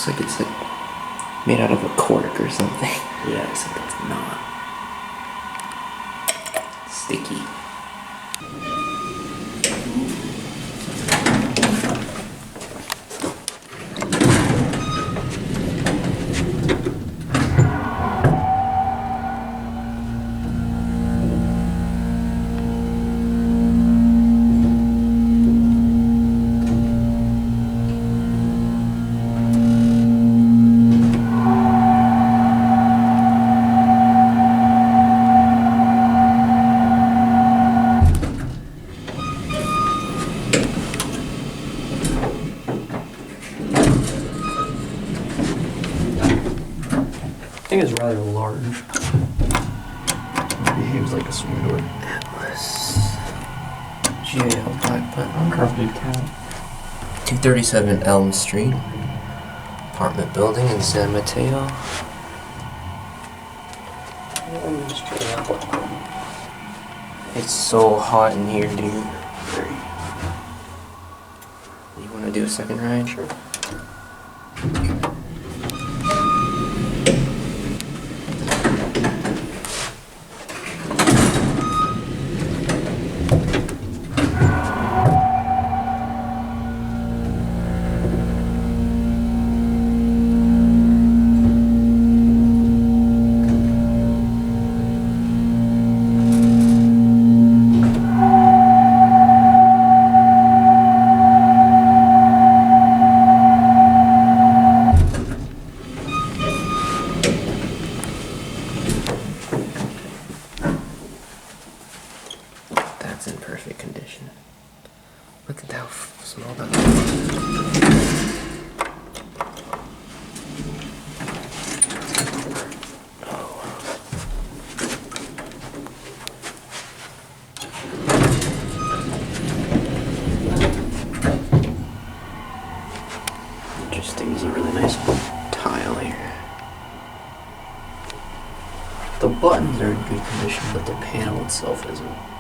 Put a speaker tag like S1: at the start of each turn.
S1: like it's like made out of a cork or something.
S2: Yeah, except it's not.
S1: Sticky.
S2: I think it's rather large. Behaves like a swing door.
S1: Atlas. Jail, black button.
S2: Carpeted cat.
S1: 237 Elm Street. Apartment building in San Mateo. It's so hot in here, dude. You want to do a second ride?
S2: Sure.
S1: That's in perfect condition. Look at how small that
S2: Interesting, there's a really nice
S1: tile here.
S2: The buttons are in good condition, but the panel itself isn't.